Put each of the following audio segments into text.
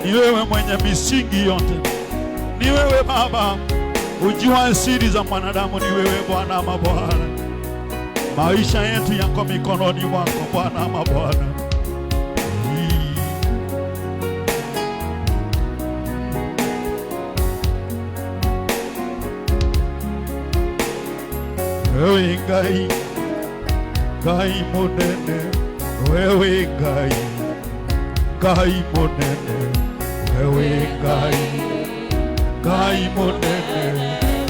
Ni wewe mwenye misingi yote, ni wewe Baba, ujua siri za mwanadamu, ni wewe Bwana mabwana. Maisha yetu yako mikononi mwako Bwana mabwana. Wewe Ngai, Ngai munene, wewe Ngai, Ngai munene, wewe Ngai, Ngai munene,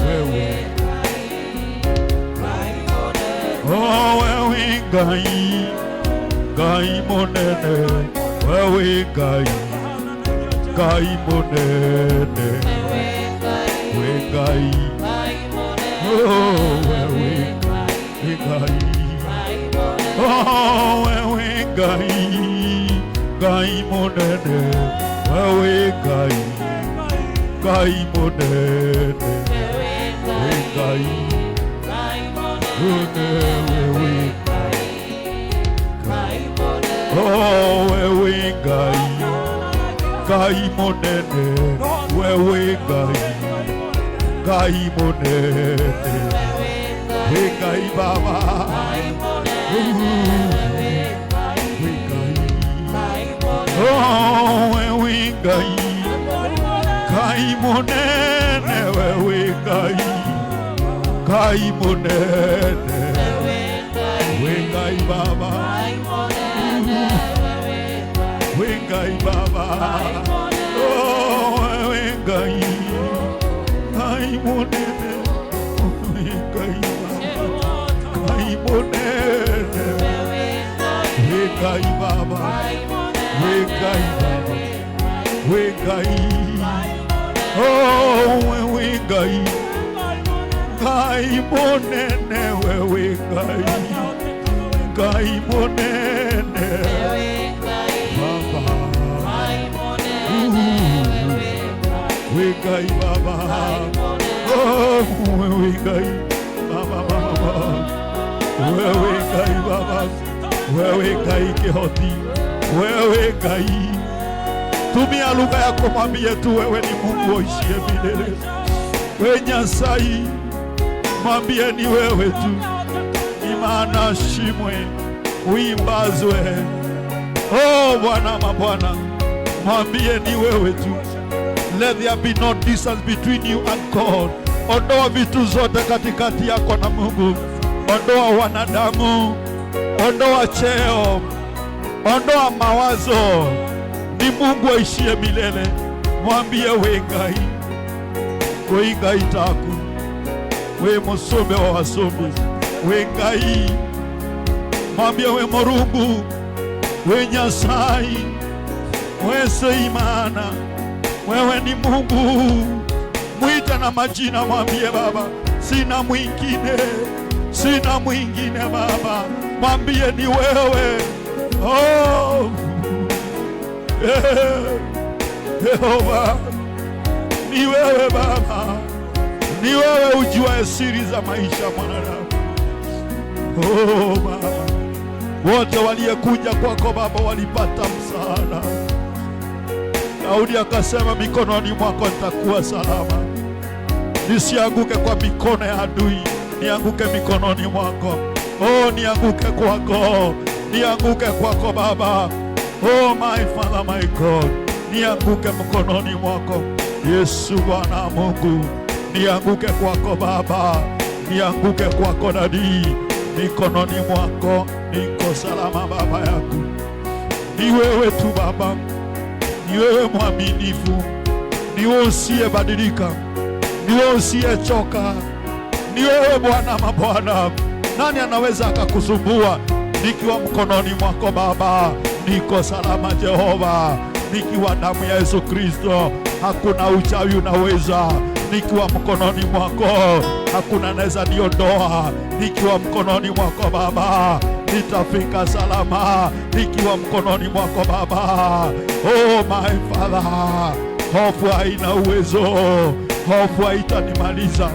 wewe oh wewe Ngai, Ngai munene, wewe Ngai, Ngai munene, wewe Ngai, oh wewe Ngai, oh wewe Ngai, Ngai munene, wewe Ngai, Ngai munene, wewe Ngai, oh wewe Ngai, Ngai munene, wewe Ngai, Ngai munene, wewe Ngai Baba, oh wewe Ngai, Ngai munene, wewe Ngai, Ngai munene, wewe Ngai Baba, wewe Ngai Baba, oh wewe Ngai, Ngai munene, wewe Ngai Baba, Ngai munene, wewe Ngai Baba, wewe Ngai Baba, wewe Ngai, oh wewe Ngai, Ngai munene, wewe Ngai, Ngai munene, Baba, wewe Ngai Baba, oh wewe Ngai Baba, wewe Ngai Baba, wewe Ngai kihoti, wewe Ngai. Tumia lugha yako, mwambie tu wewe ni Mungu uishie milele. Wewe Nyasaye, mwambie ni wewe tu, imana shimwe uimbazwe. Oh Bwana mabwana, mwambie ni wewe tu. Let there be no distance between you and God. Ondoa vitu zote katikati yako na Mungu. Ondoa wanadamu, ondoa cheo, ondoa mawazo. Ni Mungu aishie milele. Mwambie we Ngai, we Ngai taku, we musombe wa wasombe, we Ngai. Mwambie we Morungu, we Nyasaye, we Seimana, wewe ni Mungu. Mwita na majina, mwambie Baba, sina mwingine, sina mwingine Baba. Mwambie ni wewe, oh Yehova, ni wewe Baba, ni wewe ujua siri za maisha mwanadamu. Oh Baba, wote waliyekuja kwako Baba walipata msaada. Daudi akasema mikononi mwako nitakuwa salama. Nisianguke kwa mikono ya adui, nianguke mikononi mwako. Oh, nianguke kwako, nianguke kwako Baba. Oh my Father, my God, nianguke mkononi mwako Yesu. Bwana Mungu, nianguke kwako Baba, nianguke kwako Dadi, mikononi mwako niko salama Baba yangu. Ni wewe tu Baba, ni wewe mwaminifu, ni wewe usiyebadilika, ni wewe usiyechoka, ni wewe Bwana mabwana. Nani anaweza akakusumbua? Nikiwa mkononi mwako Baba niko salama Jehova. Nikiwa damu ya Yesu Kristo hakuna uchawi unaweza. Nikiwa mkononi mwako hakuna anaweza niondoa. Nikiwa mkononi mwako Baba nitafika salama. Nikiwa mkononi mwako Baba, oh my Father, hofu haina uwezo, hofu haitanimaliza.